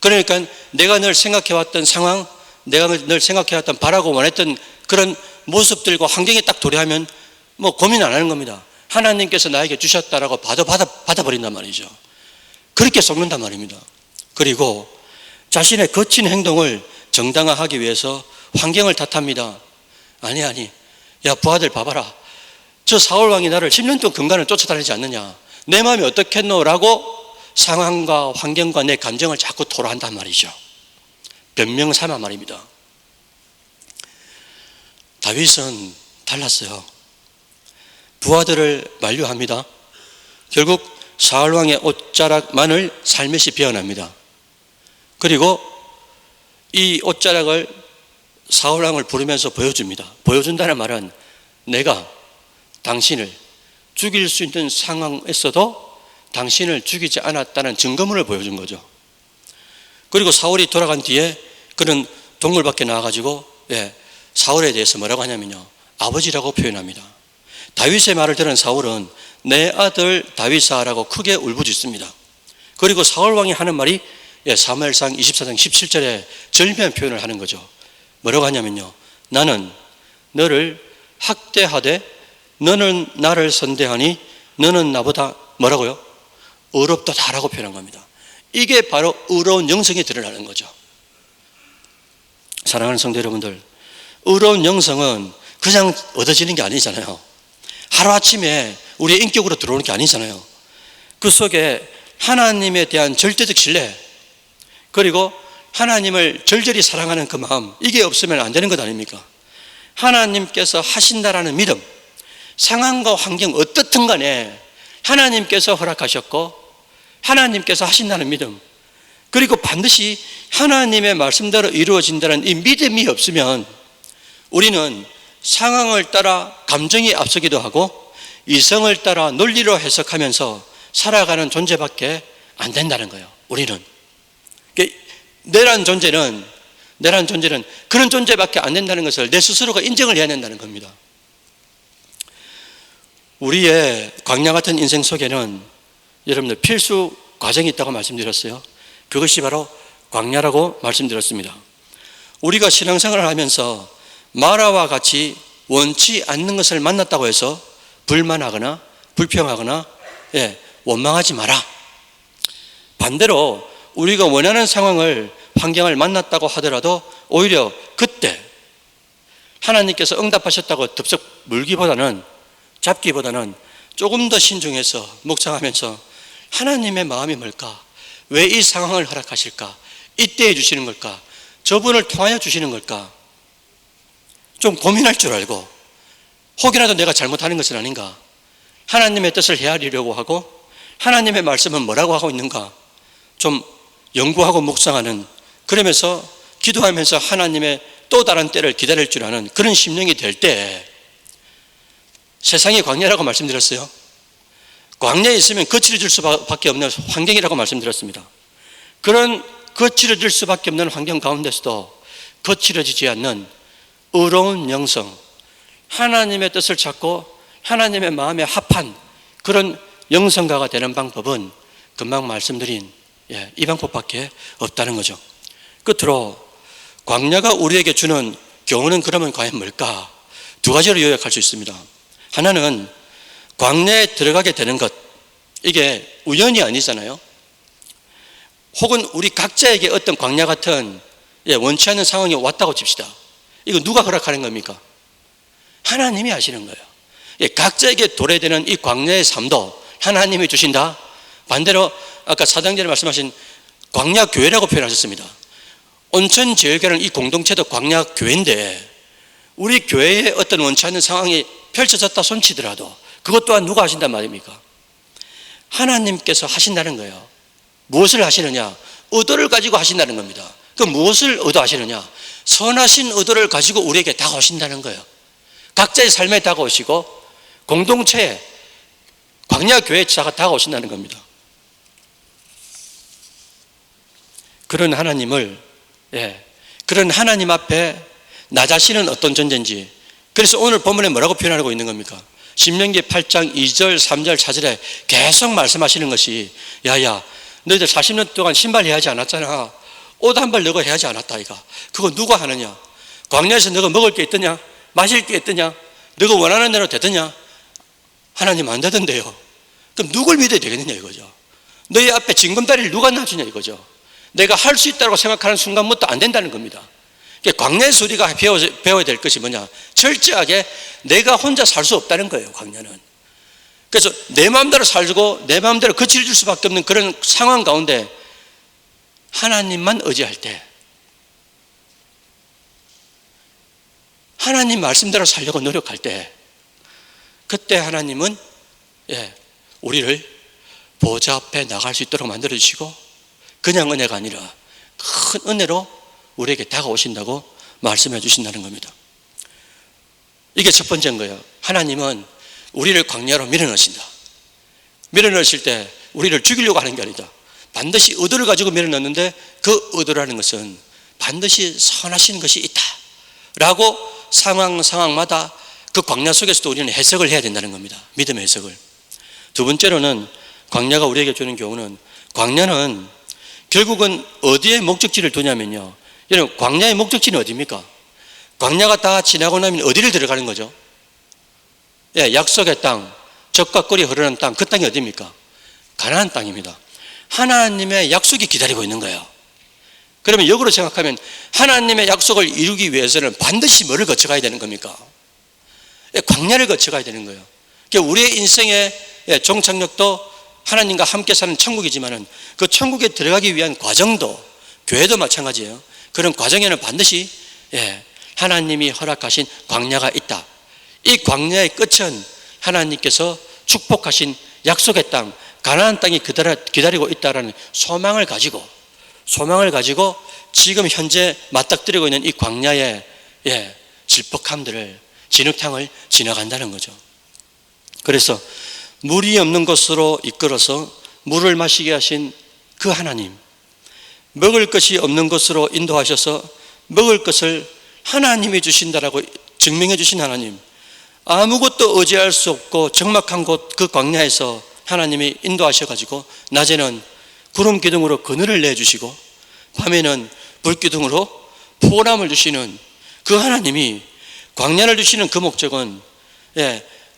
그러니까 내가 늘 생각해왔던 상황, 내가 늘 생각해왔던 바라고 원했던 그런 모습들과 환경에 딱 도래하면 뭐 고민 안 하는 겁니다. 하나님께서 나에게 주셨다라고 받아버린단 말이죠. 그렇게 속는단 말입니다. 그리고 자신의 거친 행동을 정당화하기 위해서 환경을 탓합니다. 아니, 야 부하들 봐봐라. 저 사울왕이 나를 10년 동안 근간을 쫓아다니지 않느냐. 내 마음이 어떻겠노라고 상황과 환경과 내 감정을 자꾸 토로한단 말이죠. 변명 삼아 말입니다. 다윗은 달랐어요. 부하들을 만류합니다. 결국 사울왕의 옷자락만을 살며시 베어납니다. 그리고 이 옷자락을 사울왕을 부르면서 보여줍니다. 보여준다는 말은 내가 당신을 죽일 수 있는 상황에서도 당신을 죽이지 않았다는 증거물을 보여준 거죠. 그리고 사울이 돌아간 뒤에 그는 동굴 밖에 나와가지고 사울에 대해서 뭐라고 하냐면요, 아버지라고 표현합니다. 다윗의 말을 들은 사울은 내 아들 다윗아라고 크게 울부짖습니다. 그리고 사울왕이 하는 말이 사무엘상 24장 17절에 절묘한 표현을 하는 거죠. 뭐라고 하냐면요, 나는 너를 학대하되 너는 나를 선대하니 너는 나보다 뭐라고요? 의롭다라고 표현한 겁니다. 이게 바로 의로운 영성이 드러나는 거죠. 사랑하는 성도 여러분들, 의로운 영성은 그냥 얻어지는 게 아니잖아요. 하루아침에 우리의 인격으로 들어오는 게 아니잖아요. 그 속에 하나님에 대한 절대적 신뢰, 그리고 하나님을 절절히 사랑하는 그 마음, 이게 없으면 안 되는 것 아닙니까? 하나님께서 하신다라는 믿음, 상황과 환경 어떻든 간에 하나님께서 허락하셨고 하나님께서 하신다는 믿음, 그리고 반드시 하나님의 말씀대로 이루어진다는 이 믿음이 없으면 우리는 상황을 따라 감정이 앞서기도 하고 이성을 따라 논리로 해석하면서 살아가는 존재밖에 안 된다는 거예요. 우리는 내란 존재는 그런 존재밖에 안 된다는 것을 내 스스로가 인정을 해야 된다는 겁니다. 우리의 광야 같은 인생 속에는 여러분들 필수 과정이 있다고 말씀드렸어요. 그것이 바로 광야라고 말씀드렸습니다. 우리가 신앙생활을 하면서 마라와 같이 원치 않는 것을 만났다고 해서 불만하거나 불평하거나 원망하지 마라. 반대로 우리가 원하는 상황을, 환경을 만났다고 하더라도 오히려 그때 하나님께서 응답하셨다고 덥석 잡기보다는 조금 더 신중해서 묵상하면서 하나님의 마음이 뭘까? 왜 이 상황을 허락하실까? 이때 해주시는 걸까? 저분을 통하여 주시는 걸까? 좀 고민할 줄 알고, 혹이라도 내가 잘못하는 것은 아닌가? 하나님의 뜻을 헤아리려고 하고 하나님의 말씀은 뭐라고 하고 있는가? 좀 연구하고 묵상하는, 그러면서 기도하면서 하나님의 또 다른 때를 기다릴 줄 아는 그런 심령이 될 때, 세상이 광야라고 말씀드렸어요. 광야에 있으면 거칠어질 수밖에 없는 환경이라고 말씀드렸습니다. 그런 거칠어질 수밖에 없는 환경 가운데서도 거칠어지지 않는 의로운 영성, 하나님의 뜻을 찾고 하나님의 마음에 합한 그런 영성가가 되는 방법은 금방 말씀드린 이 방법밖에 없다는 거죠. 끝으로 광야가 우리에게 주는 교훈은 그러면 과연 뭘까? 두 가지로 요약할 수 있습니다. 하나는 광야에 들어가게 되는 것, 이게 우연이 아니잖아요. 혹은 우리 각자에게 어떤 광야 같은 원치 않는 상황이 왔다고 칩시다. 이거 누가 허락하는 겁니까? 하나님이 하시는 거예요. 각자에게 도래되는 이 광야의 삶도 하나님이 주신다. 반대로 아까 사장님이 말씀하신 광야 교회라고 표현하셨습니다. 온천제일교회는 이 공동체도 광야 교회인데 우리 교회에 어떤 원치 않는 상황이 펼쳐졌다 손치더라도 그것 또한 누가 하신단 말입니까? 하나님께서 하신다는 거예요. 무엇을 하시느냐? 의도를 가지고 하신다는 겁니다. 그 무엇을 의도하시느냐? 선하신 의도를 가지고 우리에게 다가오신다는 거예요. 각자의 삶에 다가오시고 공동체에 광야 교회에 다가오신다는 겁니다. 그런 하나님을, 그런 하나님 앞에 나 자신은 어떤 존재인지, 그래서 오늘 본문에 뭐라고 표현하고 있는 겁니까? 신명기 8장 2절 3절 4절에 계속 말씀하시는 것이, 야야 너희들 40년 동안 신발 해야지 않았잖아. 옷 한 벌 너가 해야지 않았다 이가. 그거 누가 하느냐? 광야에서 너가 먹을 게 있더냐? 마실 게 있더냐? 너가 원하는 대로 되더냐? 하나님 안 되던데요. 그럼 누굴 믿어야 되겠느냐 이거죠. 너희 앞에 징검다리를 누가 놔주냐 이거죠. 내가 할 수 있다고 생각하는 순간부터 안 된다는 겁니다. 광야에서 우리가 배워야 될 것이 뭐냐? 철저하게 내가 혼자 살 수 없다는 거예요, 광야는. 그래서 내 마음대로 살고 내 마음대로 거칠어질 수밖에 없는 그런 상황 가운데 하나님만 의지할 때, 하나님 말씀대로 살려고 노력할 때, 그때 하나님은 우리를 보좌 앞에 나갈 수 있도록 만들어주시고, 그냥 은혜가 아니라 큰 은혜로 우리에게 다가오신다고 말씀해 주신다는 겁니다. 이게 첫 번째인 거예요. 하나님은 우리를 광야로 밀어넣으신다. 밀어넣으실 때 우리를 죽이려고 하는 게 아니다. 반드시 의도를 가지고 밀어넣는데 그 의도라는 것은 반드시 선하신 것이 있다 라고 상황마다 그 광야 속에서도 우리는 해석을 해야 된다는 겁니다. 믿음의 해석을. 두 번째로는 광야가 우리에게 주는 교훈은, 광야는 결국은 어디에 목적지를 두냐면요, 여러분 광야의 목적지는 어디입니까? 광야가 다 지나고 나면 어디를 들어가는 거죠? 약속의 땅, 젖과 꿀이 흐르는 땅, 그 땅이 어디입니까? 가나안 땅입니다. 하나님의 약속이 기다리고 있는 거예요. 그러면 역으로 생각하면 하나님의 약속을 이루기 위해서는 반드시 뭐를 거쳐가야 되는 겁니까? 광야를 거쳐가야 되는 거예요. 우리의 인생의 종착역도 하나님과 함께 사는 천국이지만은 그 천국에 들어가기 위한 과정도, 교회도 마찬가지예요. 그런 과정에는 반드시 하나님이 허락하신 광야가 있다. 이 광야의 끝은 하나님께서 축복하신 약속의 땅, 가나안 땅이 기다리고 있다라는 소망을 가지고 지금 현재 맞닥뜨리고 있는 이 광야의 질퍽함들을, 진흙탕을 지나간다는 거죠. 그래서 물이 없는 곳으로 이끌어서 물을 마시게 하신 그 하나님, 먹을 것이 없는 곳으로 인도하셔서 먹을 것을 하나님이 주신다라고 증명해 주신 하나님, 아무것도 의지할 수 없고 적막한 곳 그 광야에서 하나님이 인도하셔가지고 낮에는 구름 기둥으로 그늘을 내주시고 밤에는 불 기둥으로 포람을 주시는 그 하나님이, 광야를 주시는 그 목적은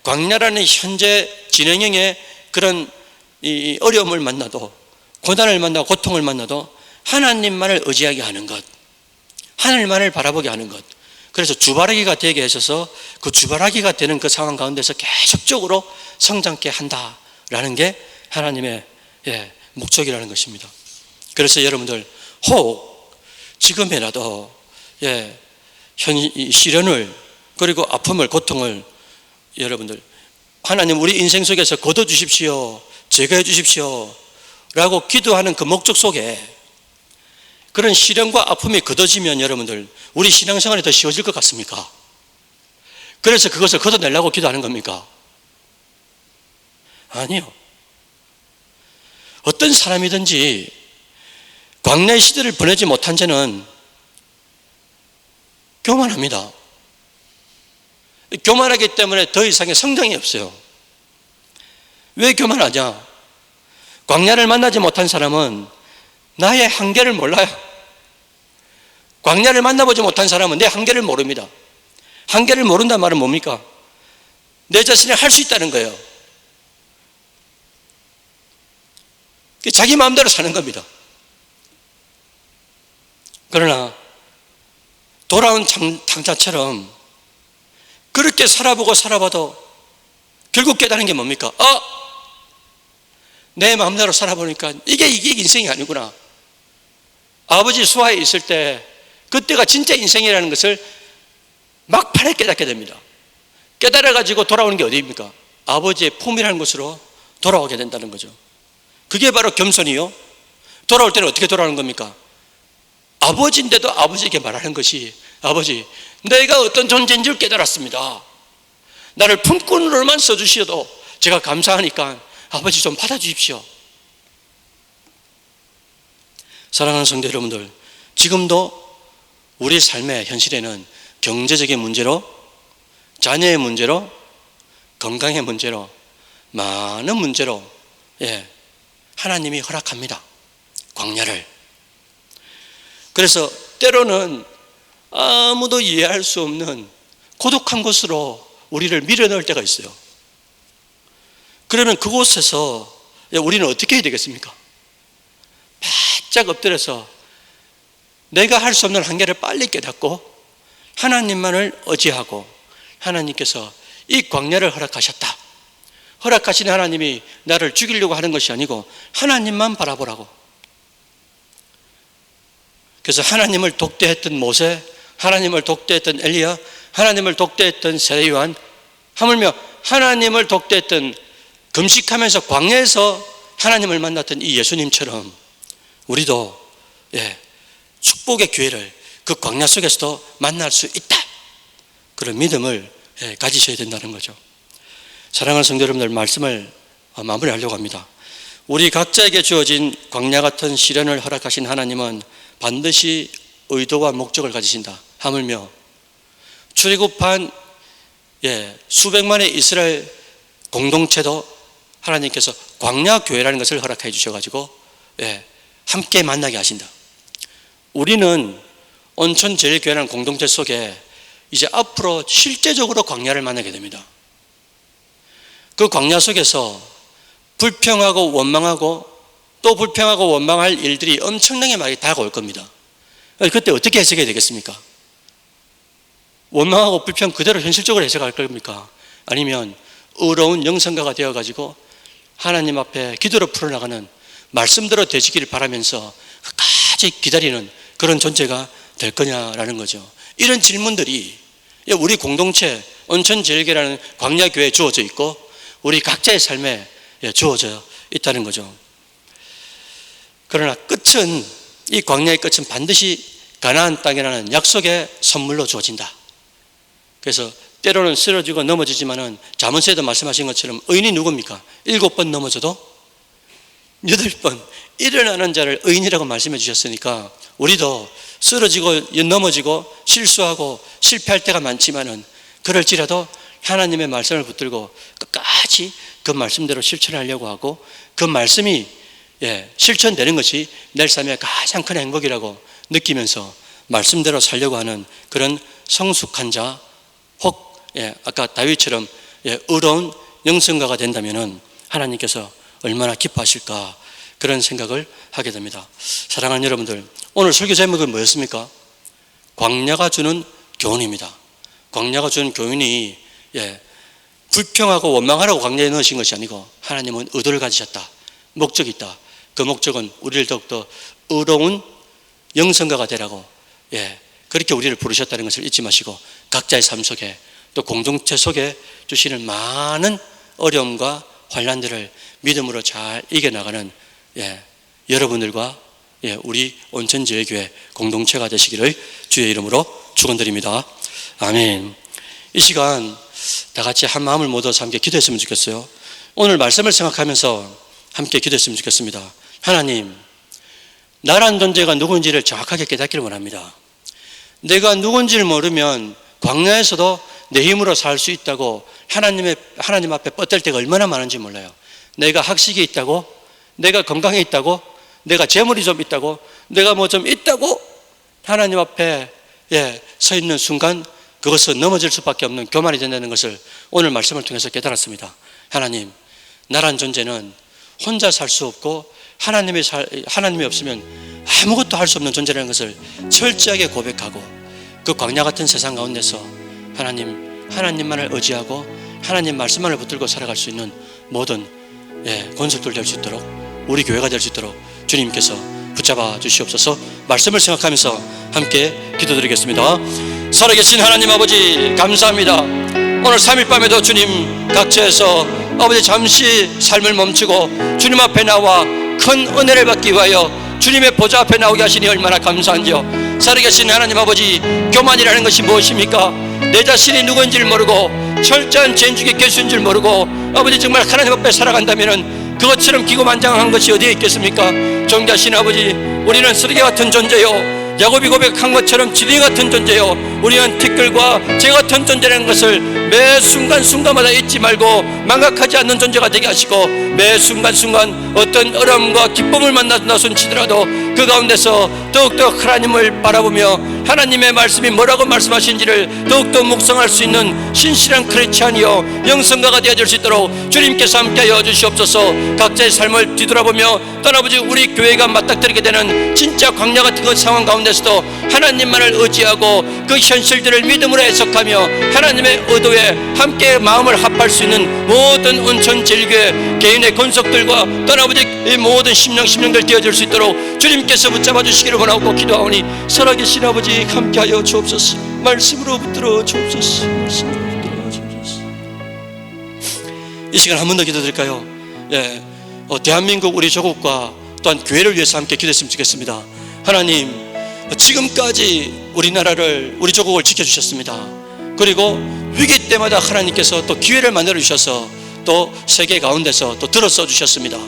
광야라는 현재 진행형의 그런 이 어려움을 만나도, 고난을 만나고 고통을 만나도 하나님만을 의지하게 하는 것, 하늘만을 바라보게 하는 것. 그래서 주바라기가 되게 하셔서 그 주바라기가 되는 그 상황 가운데서 계속적으로 성장케 한다라는 게 하나님의 목적이라는 것입니다. 그래서 여러분들 혹 지금이라도 시련을, 그리고 아픔을, 고통을 여러분들 하나님 우리 인생 속에서 거둬주십시오, 제거해 주십시오 라고 기도하는 그 목적 속에 그런 시련과 아픔이 거둬지면 여러분들 우리 신앙생활이 더 쉬워질 것 같습니까? 그래서 그것을 걷어내려고 기도하는 겁니까? 아니요. 어떤 사람이든지 광야의 시대를 보내지 못한 자는 교만합니다. 교만하기 때문에 더 이상의 성장이 없어요. 왜 교만하냐? 광야를 만나지 못한 사람은 나의 한계를 몰라요. 광야를 만나보지 못한 사람은 내 한계를 모릅니다. 한계를 모른다는 말은 뭡니까? 내 자신이 할 수 있다는 거예요. 자기 마음대로 사는 겁니다. 그러나 돌아온 탕자처럼 그렇게 살아봐도 결국 깨달은 게 뭡니까? 내 마음대로 살아보니까 이게 인생이 아니구나. 아버지 수하에 있을 때 그때가 진짜 인생이라는 것을 막판에 깨닫게 됩니다. 깨달아가지고 돌아오는 게 어디입니까? 아버지의 품이라는 곳으로 돌아오게 된다는 거죠. 그게 바로 겸손이요. 돌아올 때는 어떻게 돌아오는 겁니까? 아버지인데도 아버지에게 말하는 것이, 아버지 내가 어떤 존재인 줄 깨달았습니다. 나를 품꾼으로만 써주셔도 제가 감사하니까 아버지 좀 받아주십시오. 사랑하는 성도 여러분들, 지금도 우리 삶의 현실에는 경제적인 문제로, 자녀의 문제로, 건강의 문제로, 많은 문제로 하나님이 허락합니다. 광야를. 그래서 때로는 아무도 이해할 수 없는 고독한 곳으로 우리를 밀어넣을 때가 있어요. 그러면 그곳에서 우리는 어떻게 해야 되겠습니까? 바짝 엎드려서 내가 할 수 없는 한계를 빨리 깨닫고 하나님만을 의지하고, 하나님께서 이 광야를 허락하셨다. 허락하신 하나님이 나를 죽이려고 하는 것이 아니고 하나님만 바라보라고. 그래서 하나님을 독대했던 모세, 하나님을 독대했던 엘리야, 하나님을 독대했던 세례요한, 하물며 하나님을 독대했던 금식하면서 광야에서 하나님을 만났던 이 예수님처럼 우리도 축복의 기회를 그 광야 속에서도 만날 수 있다. 그런 믿음을 가지셔야 된다는 거죠. 사랑하는 성도 여러분들, 말씀을 마무리하려고 합니다. 우리 각자에게 주어진 광야 같은 시련을 허락하신 하나님은 반드시 의도와 목적을 가지신다. 하물며 출애굽한 수백만의 이스라엘 공동체도 하나님께서 광야 교회라는 것을 허락해 주셔가지고 함께 만나게 하신다. 우리는 온천제일교회라는 공동체 속에 이제 앞으로 실제적으로 광야를 만나게 됩니다. 그 광야 속에서 불평하고 원망하고 또 불평하고 원망할 일들이 엄청나게 많이 다가올 겁니다. 그때 어떻게 해석해야 되겠습니까? 원망하고 불평 그대로 현실적으로 해석할 겁니까? 아니면 의로운 영성가가 되어가지고 하나님 앞에 기도로 풀어나가는 말씀대로 되시기를 바라면서 끝까지 기다리는 그런 존재가 될 거냐라는 거죠. 이런 질문들이 우리 공동체 온천제일교회라는 광야교회에 주어져 있고 우리 각자의 삶에 주어져 있다는 거죠. 그러나 끝은, 이 광야의 끝은 반드시 가나안 땅이라는 약속의 선물로 주어진다. 그래서 때로는 쓰러지고 넘어지지만은 잠언서에도 말씀하신 것처럼 의인이 누굽니까? 7번 넘어져도 8번 일어나는 자를 의인이라고 말씀해 주셨으니까 우리도 쓰러지고 넘어지고 실수하고 실패할 때가 많지만은 그럴지라도 하나님의 말씀을 붙들고 끝까지 그 말씀대로 실천하려고 하고, 그 말씀이 실천되는 것이 내 삶의 가장 큰 행복이라고 느끼면서 말씀대로 살려고 하는 그런 성숙한 자, 혹 아까 다윗처럼 의로운 영성가가 된다면은 하나님께서 얼마나 기뻐하실까, 그런 생각을 하게 됩니다. 사랑하는 여러분들, 오늘 설교 제목은 뭐였습니까? 광야가 주는 교훈입니다. 광야가 주는 교훈이 불평하고 원망하라고 광야에 넣으신 것이 아니고 하나님은 의도를 가지셨다. 목적이 있다. 그 목적은 우리를 더욱더 의로운 영성가가 되라고 그렇게 우리를 부르셨다는 것을 잊지 마시고, 각자의 삶 속에 또 공동체 속에 주시는 많은 어려움과 환난들을 믿음으로 잘 이겨나가는 여러분들과 우리 온천제일교회 공동체가 되시기를 주의 이름으로 축원드립니다. 아멘. 이 시간 다 같이 한 마음을 모아서 함께 기도했으면 좋겠어요. 오늘 말씀을 생각하면서 함께 기도했으면 좋겠습니다. 하나님, 나란 존재가 누군지를 정확하게 깨닫기를 원합니다. 내가 누군지를 모르면 광야에서도 내 힘으로 살 수 있다고 하나님 앞에 뻗을 때가 얼마나 많은지 몰라요. 내가 학식이 있다고, 내가 건강에 있다고, 내가 재물이 좀 있다고, 내가 뭐 좀 있다고 하나님 앞에 서 있는 순간 그것은 넘어질 수밖에 없는 교만이 된다는 것을 오늘 말씀을 통해서 깨달았습니다. 하나님, 나란 존재는 혼자 살 수 없고 하나님이 없으면 아무것도 할 수 없는 존재라는 것을 철저하게 고백하고, 그 광야 같은 세상 가운데서 하나님만을 의지하고 하나님 말씀만을 붙들고 살아갈 수 있는 모든 권속들 될 수 있도록, 우리 교회가 될 수 있도록 주님께서 붙잡아 주시옵소서. 말씀을 생각하면서 함께 기도드리겠습니다. 살아계신 하나님 아버지, 감사합니다. 오늘 3일 밤에도 주님 각처에서 아버지 잠시 삶을 멈추고 주님 앞에 나와 큰 은혜를 받기 위하여 주님의 보좌 앞에 나오게 하시니 얼마나 감사한지요. 살아계신 하나님 아버지, 교만이라는 것이 무엇입니까? 내 자신이 누구인지를 모르고 철저한 죄인중에 개수인 줄 모르고 아버지 정말 하나님 앞에 살아간다면 그것처럼 기고만장한 것이 어디에 있겠습니까? 존귀하신 아버지, 우리는 쓰레기 같은 존재요, 야곱이 고백한 것처럼 지렁이 같은 존재요, 우리는 티끌과 재 같은 존재라는 것을 매 순간순간마다 잊지 말고 망각하지 않는 존재가 되게 하시고, 매 순간순간 어떤 어려움과 기쁨을 만나서 치더라도 그 가운데서 더욱더 하나님을 바라보며 하나님의 말씀이 뭐라고 말씀하신지를 더욱더 묵상할 수 있는 신실한 크리스찬이요 영성가가 되어질 수 있도록 주님께서 함께하여 주시옵소서. 각자의 삶을 뒤돌아보며 떠나보지 우리 교회가 맞닥뜨리게 되는 진짜 광야 같은 그 상황 가운데서도 하나님만을 의지하고 그 현실들을 믿음으로 해석하며 하나님의 의도에 함께 마음을 합할 수 있는 모든 온천 제일교회 개인의 권속들과 떠나보지 이 모든 심령들 되어질 수 있도록 주님께서 붙잡아 주시기를 원하고 기도하오니, 살아계신 아버지 함께하여 주옵소서. 말씀으로 붙들어 주옵소서. 말씀으로 붙들어 주옵소서. 이 시간 한 번 더 기도드릴까요? 대한민국 우리 조국과 또한 교회를 위해서 함께 기도했으면 좋겠습니다. 하나님, 지금까지 우리나라를, 우리 조국을 지켜주셨습니다. 그리고 위기 때마다 하나님께서 또 기회를 만들어 주셔서 또 세계 가운데서 또 들어서 주셨습니다.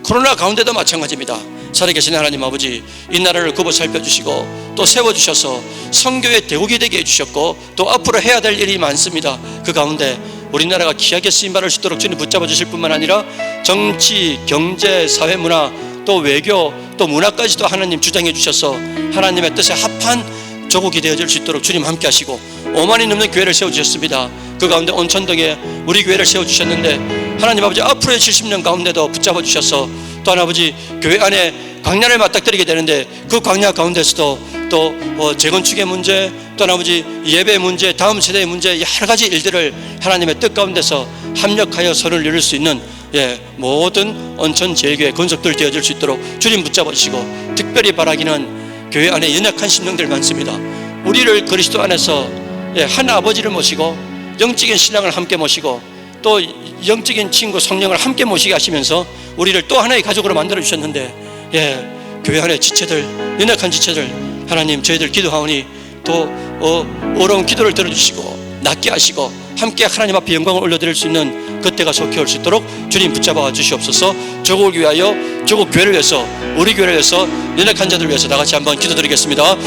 코로나 가운데도 마찬가지입니다. 살아계신 하나님 아버지, 이 나라를 굽어 살펴주시고 또 세워주셔서 선교의 대국이 되게 해주셨고 또 앞으로 해야 될 일이 많습니다. 그 가운데 우리나라가 귀하게 쓰임받을 수 있도록 주님 붙잡아 주실 뿐만 아니라 정치, 경제, 사회, 문화, 또 외교, 또 문화까지도 하나님 주장해 주셔서 하나님의 뜻에 합한 조국이 되어질 수 있도록 주님 함께 하시고 5만이 넘는 교회를 세워주셨습니다. 그 가운데 온천동에 우리 교회를 세워주셨는데 하나님 아버지, 앞으로의 70년 가운데도 붙잡아 주셔서 또한 아버지 교회 안에 광야를 맞닥뜨리게 되는데 그 광야 가운데서도 또 재건축의 문제, 또한 아버지 예배 문제, 다음 세대의 문제, 여러 가지 일들을 하나님의 뜻 가운데서 합력하여 선을 이룰 수 있는 모든 온천 제일교회 건석들 되어질 수 있도록 주님 붙잡아 주시고, 특별히 바라기는 교회 안에 연약한 심령들 많습니다. 우리를 그리스도 안에서 한 아버지를 모시고 영적인 신앙을 함께 모시고 또 영적인 친구 성령을 함께 모시게 하시면서 우리를 또 하나의 가족으로 만들어 주셨는데 교회 안에 지체들, 연약한 지체들 하나님, 저희들 기도하오니 또 어려운 기도를 들어주시고 낫게 하시고 함께 하나님 앞에 영광을 올려드릴 수 있는 그때가 속히 올 수 있도록 주님 붙잡아 주시옵소서. 조국을 위하여, 조국 교회를 위해서, 우리 교회를 위해서, 연약한 자들을 위해서 다같이 한번 기도드리겠습니다.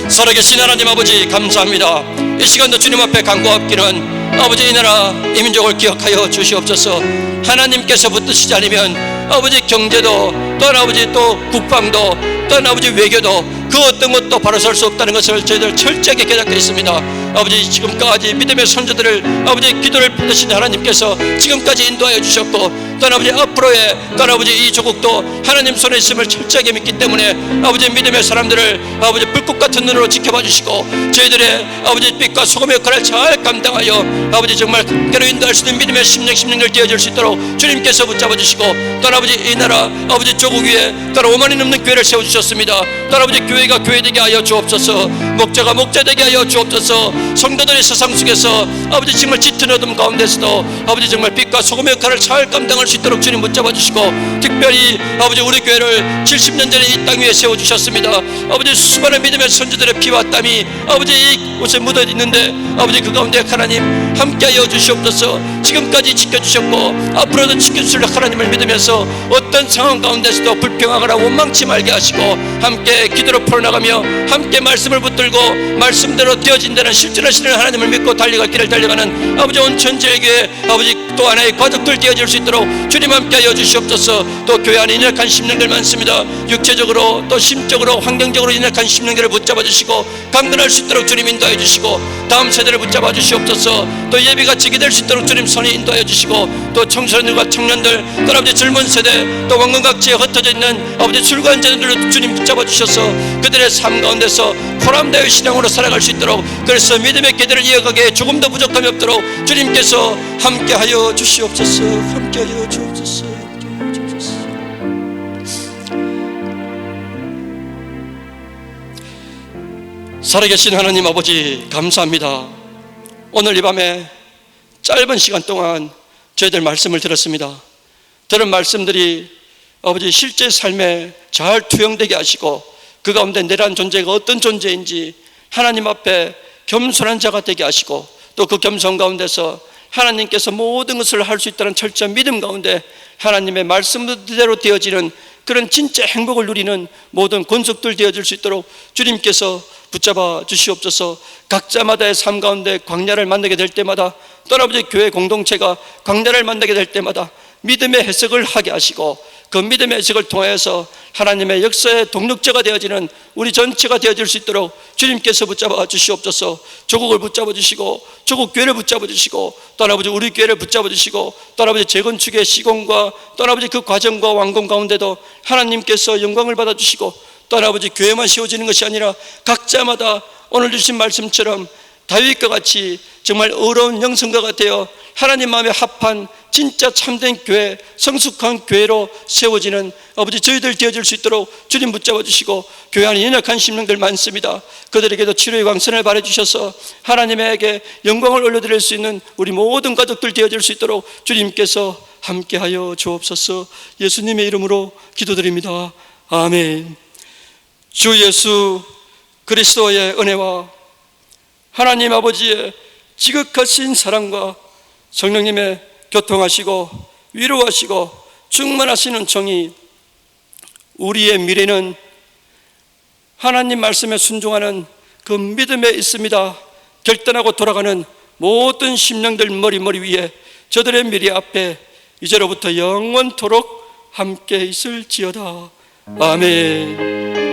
살아계신 하나님 아버지, 감사합니다. 이 시간도 주님 앞에 간구하기는 아버지, 이 나라 이 민족을 기억하여 주시옵소서. 하나님께서 붙드시지 않으면 아버지 경제도, 또한 아버지 또 국방도, 또한 아버지 외교도 그 어떤 것도 바로 설 수 없다는 것을 저희들 철저하게 깨닫게 있습니다. 아버지, 지금까지 믿음의 선조들을 아버지 기도를 받으신 하나님께서 지금까지 인도하여 주셨고, 또한 아버지 앞으로의 또한 아버지 이 조국도 하나님 손에 있음을 철저하게 믿기 때문에 아버지 믿음의 사람들을 아버지 불꽃 같은 눈으로 지켜봐 주시고 저희들의 아버지 빛과 소금의 역할을 잘 감당하여 아버지 정말 그대로 인도할 수 있는 믿음의 심령들 되어질 수 있도록 주님께서 붙잡아 주시고, 또한 아버지 이 나라 아버지 조국 위에 또한 5만이 넘는 교회를 세워주셨습니다. 또한 아버지 교회가 교회되게 하여 주옵소서. 목자가 목자되게 하여 주옵소서. 성도들의 세상 속에서 아버지 정말 짙은 어둠 가운데서도 아버지 정말 빛과 소금의 역할을 잘 감당할 수 있도록 주님 붙잡아 주시고, 특별히 아버지 우리 교회를 70년 전에 이 땅 위에 세워주셨습니다. 아버지 수많은 믿음의 선지들의 피와 땀이 아버지 이곳에 묻어 있는데 아버지 그 가운데 하나님 함께하여 주시옵소서. 지금까지 지켜주셨고 앞으로도 지켜주실 하나님을 믿으면서 어떤 상황 가운데서도 불평하거나 원망치 말게 하시고 함께 기도로 풀어나가며 함께 말씀을 붙들고 말씀대로 되어진 데는 실천하시는 하나님을 믿고 달려갈 길을 달려가는 아버지 온천제일교회 아버지 또 하나의 가족들 되어질 수 있도록 주님 함께하여 주시옵소서. 또 교회 안에 연약한 심령들 많습니다. 육체적으로 또 심적으로 환경적으로 연약한 심령들을 붙잡아 주시고 강건할 수 있도록 주님 인도하여 주시고, 다음 세대를 붙잡아 주시옵소서. 또 예비가 지게 될 수 있도록 주님 선이 인도하여 주시고, 또 청소년들과 청년들, 또 아버지 젊은 세대, 또 왕궁각지에 흩어져 있는 아버지 출간자들을 주님 붙잡아 주셔서 그들의 삶 가운데서 보람되어 신앙으로 살아갈 수 있도록, 그래서 믿음의 길들을 이어가기에 조금도 부족함이 없도록 주님께서 함께하여 주시옵소서. 함께하여 주옵소서. 함께하여 주옵소서. 살아계신 하나님 아버지, 감사합니다. 오늘 이 밤에 짧은 시간 동안 저희들 말씀을 들었습니다. 들은 말씀들이 아버지 실제 삶에 잘 투영되게 하시고 그 가운데 내란 존재가 어떤 존재인지 하나님 앞에 겸손한 자가 되게 하시고, 또 그 겸손 가운데서 하나님께서 모든 것을 할 수 있다는 철저한 믿음 가운데 하나님의 말씀대로 되어지는 그런 진짜 행복을 누리는 모든 권속들 되어질 수 있도록 주님께서 붙잡아 주시옵소서. 각자마다의 삶 가운데 광야를 만나게 될 때마다, 또 아버지 교회 공동체가 광야를 만나게 될 때마다 믿음의 해석을 하게 하시고, 그 믿음의 해석을 통해서 하나님의 역사의 동력자가 되어지는 우리 전체가 되어질 수 있도록 주님께서 붙잡아 주시옵소서. 조국을 붙잡아 주시고, 조국 교회를 붙잡아 주시고, 또 아버지 우리 교회를 붙잡아 주시고, 또 아버지 재건축의 시공과 또 아버지 그 과정과 완공 가운데도 하나님께서 영광을 받아 주시고, 또 아버지 교회만 세워지는 것이 아니라 각자마다 오늘 주신 말씀처럼 다윗과 같이 정말 어려운 영성가가 되어 하나님 마음에 합한 진짜 참된 교회, 성숙한 교회로 세워지는 아버지 저희들 되어질 수 있도록 주님 붙잡아 주시고, 교회 안에 연약한 심령들 많습니다. 그들에게도 치료의 광선을 발해 주셔서 하나님에게 영광을 올려드릴 수 있는 우리 모든 가족들 되어질 수 있도록 주님께서 함께하여 주옵소서. 예수님의 이름으로 기도드립니다. 아멘. 주 예수 그리스도의 은혜와 하나님 아버지의 지극하신 사랑과 성령님의 교통하시고 위로하시고 충만하시는 정의, 우리의 미래는 하나님 말씀에 순종하는 그 믿음에 있습니다. 결단하고 돌아가는 모든 심령들 머리 위에 저들의 미래 앞에 이제로부터 영원토록 함께 있을지어다. 아멘.